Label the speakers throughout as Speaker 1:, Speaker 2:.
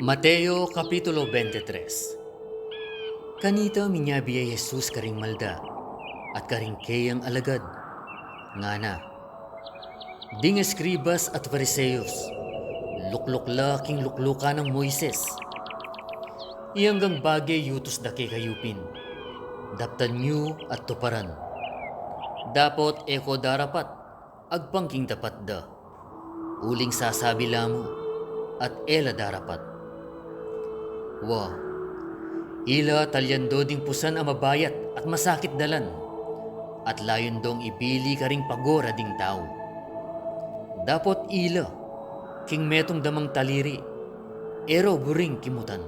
Speaker 1: Mateo Kapitulo 23. Kanita minyabiya Jesus karing malda at karing kayang alagad. Ngana, ding eskribas at fariseos, luklukla king lukluka ng Moises. Iyanggang bagay yutos dake kayupin, daptan nyo at tuparan. Dapot eko darapat, agpangking dapat da. Uling sasabi lamo, at ela darapat. Wa, ila talyando ding pusan ang mabayat at masakit dalan, at layon dong ibili karing pagora ding tao. Dapot ila, king metong damang taliri, ero buring kimutan.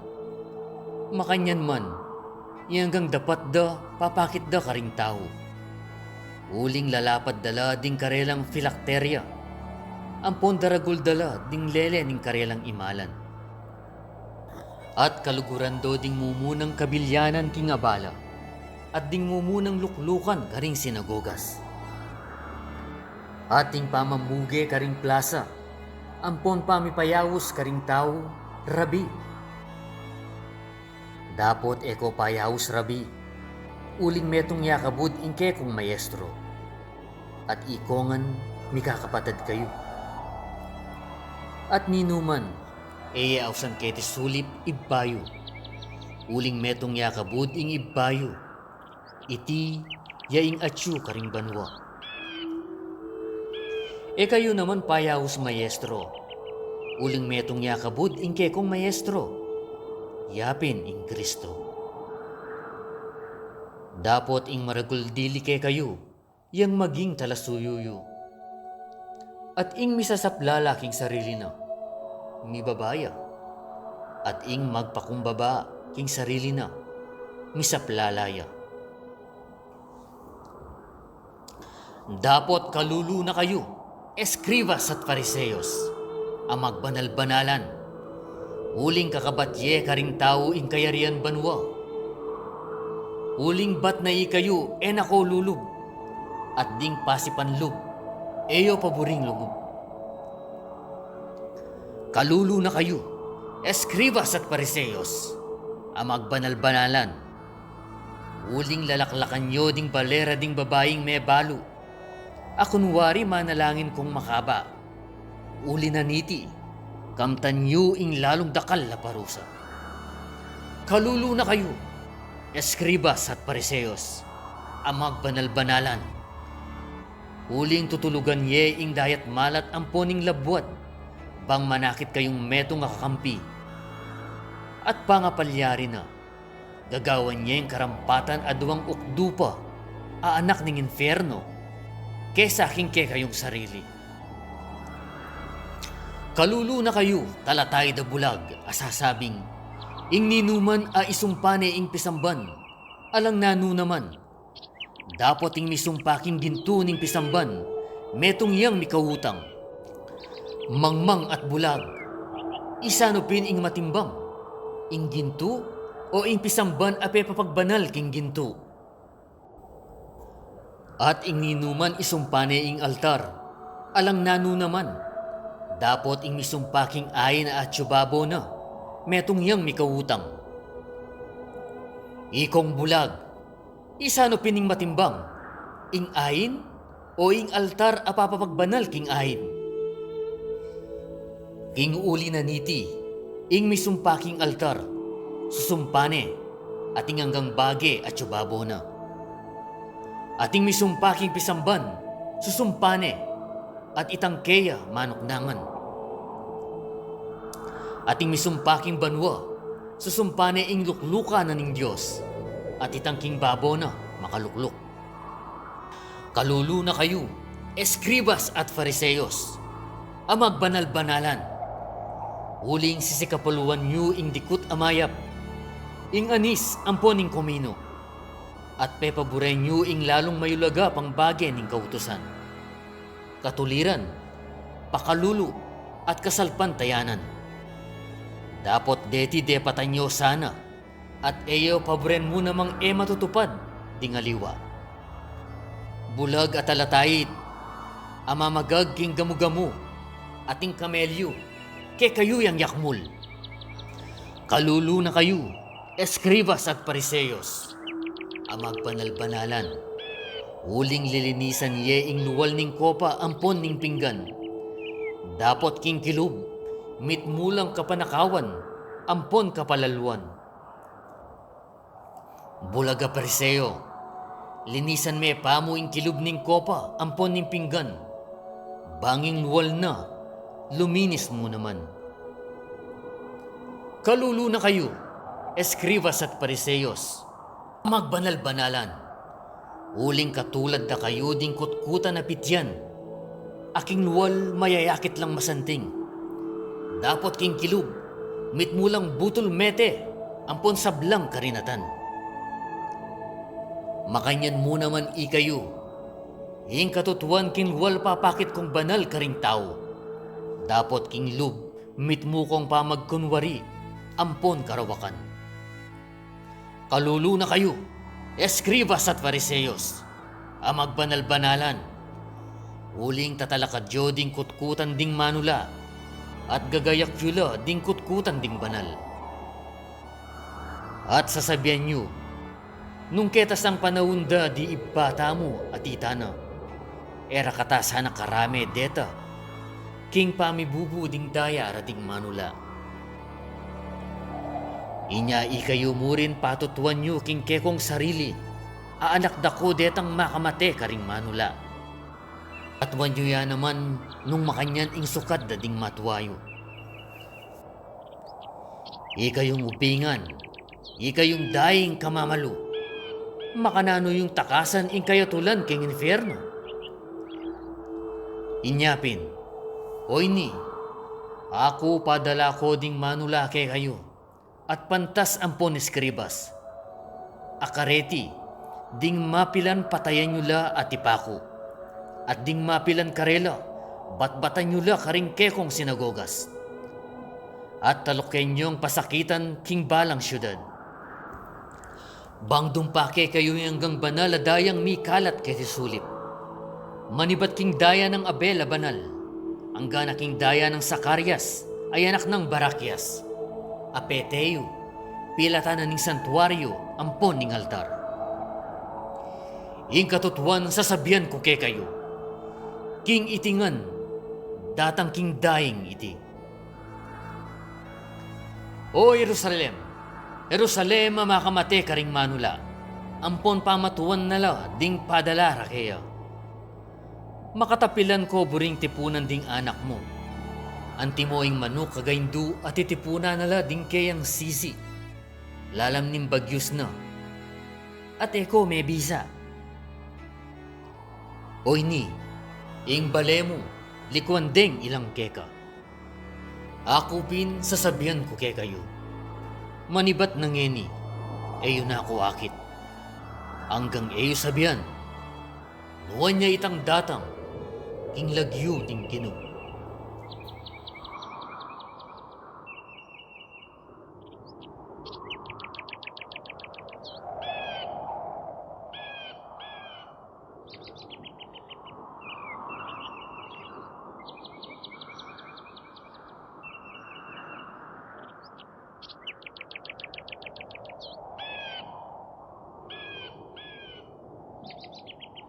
Speaker 1: Makanyan man, iyanggang dapat da papakit da karing tao. Uling lalapad dala ding karelang filakterya, ampon daragul dala ding lele ning karelang imalan. At kaluguran do ding mumunang kabilyanan king abala, at ding mumunang luklukan karing sinagogas. Ating pamamuge karing plaza, ampon pamipayawos karing tao, rabi. Dapot eko payawos rabi, uling metong yakabud inke kong maestro, at ikongan mikakapatad kayo. At ninuman, eye awsan kete sulip ibbayo, uling metong yakabud ing ibbayo, iti yaing atyu karing banwa. E kayo naman payawos maestro, uling metong yakabud ing kekong maestro, yapin ing Kristo. Dapot ing maragul dili ke kayo, yang maging talasuyuyo. At ing misasaplala king sarili na, mibabaya. At ing magpakumbaba king sarili na, misaplalaya. Dapot kalulu na kayo, eskribas at fariseos, ang magbanal-banalan. Uling kakabatye karing tao ing kayarian banwa. Uling bat na kayo enako lulub, at ding pasipanlub, eyo paboring lungub. Kalulu na kayo, eskribas at fariseos, ang magbanal-banalan. Uling lalaklakan nyo ding balera ding babaeng may balo. Akunwari manalangin kong makaba. Uli na niti, kamtan nyo ing lalong dakal na parusa. Kalulu na kayo, eskribas at fariseos, ang magbanal-banalan. Uling tutulugan ye ing dayat malat ang poning labwat, bang manakit kayong metong kakampi. At pangapalyari na, gagawan niya yung karampatan aduang ukdupa, aanak ng inferno, kesa hingke kayong sarili. Kalulu na kayo, talatay da bulag, asasabing, ing ninuman a isumpane ing pisamban, alang nanu naman. Dapot ing misumpaking ginto ning pisamban, metong yang mikawutang. Mangmang at bulag, isanupin ing matimbang, ing ginto o ing pisamban ape papagbanal king ginto. At ing ninuman isumpane ing altar, alang nanu naman. Dapot ing misumpaking ayin at syubabo na, metong yang mikawutang. Ikong bulag, isanupin ing matimbang, ing ayin o ing altar apapapagbanal king ayin. King uli na niti, ing misumpaking altar, susumpane, ating hanggang bage at syubabo na. Ating misumpaking pisamban, susumpane, at itangkeya manoknangan. Ating misumpaking banwa, susumpane ing lukluka na ning Dios, at itangking babo na makalukluk. Kalulu na kayo, eskribas at fariseos, ang magbanal-banalan. Uling sisikapuluan nyo ing dikut amayap, ing anis amponing komino, at pepaburay nyo ing lalong mayulaga pang bagay ning kautusan. Katuliran, pakalulu, at kasalpantayanan. Dapot deti depatan nyo sana, at eyo pabren mo namang matutupad, dingaliwa. Bulag at alatayit, amamagag king gamu-gamu, ating kamelyo, ke kayo yang yakmul. Kalulu na kayo, eskribas at pariseyos, amagbanal-banalan, uling lilinisan yeing luwal ning kopa ampon ning pinggan. Dapot king kilub, mitmulang kapanakawan, ampon kapalalwan. Bulaga pariseo, linisan me pamo ing kilub ning kopa ampon ning pinggan. Banging luwal na, luminis mo naman. Kalulu na kayo, eskribas at pariseyos, magbanal-banalan, uling katulad na kayo ding kutkutan na pityan. Aking luwal mayayakit lang masanting. Dapot king kilub, mitmulang butol mete, ampon sablang karinatan. Makanyan mo naman ikayo, ing katutuan king luwal papakit kong banal karing tao. Dapot king lub, mitmu kong pamagkunwari, ampon karawakan. Kalulu na kayo, eskribas at pariseyos, amagbanal-banalan, uling tatalakadyo ding kutkutan ding manula, at gagayak yula ding kutkutan ding banal. At sasabihan nyo, nung ketas ang panahunda di ibata mo at itana, era kata sana karame deta, king pamibubu ding daya rating manula. Inya ikayo mo rin patutuan nyo king kekong sarili, aanak dako detang makamate karing manula. At wanyo ya naman nung makanyan ing sukat da ding matuwayo. Ikayong upingan, ikayong daing kamamalu, makanano yung takasan ing kayatulan king infierno. Inyapin, oyni, ako padala ko ding manula ke kayo, at pantas ampon eskribas. Akareti, ding mapilan patayan nyula at ipako. At ding mapilan karela, batbatan nyo la karing kekong sinagogas. At talukin nyong pasakitan king balang syudad. Bang dumpake kayo hanggang banal dayang mi kalat kay Desolate. Manibat king daya ng Abel banal, anggan king daya ng Sakarias, ay anak ng Barakias. Apeteo, pilatan ning santuaryo, ampon ning altar. Ing katutuan sasabihan ko kay kayo, king itingan, datang king daing iti. O Jerusalem, Jerusalem makamate karing manula, ampon pamatuan nala ding padala rakeya. Makatapilan ko buring tipunan ding anak mo, antimoing manok kagaindu at titipunan nala ding kayang sisi, lalam ning bagyos na, at eko may bisa. Oy ni, ing balemo, likuan ding ilang keka. Ako pin sasabihan ko ke kayo. Manibat ng eni, eyo na ako akit. Hanggang eyo sabihan, nuwan niya itang datang, king lagyo ting kinu.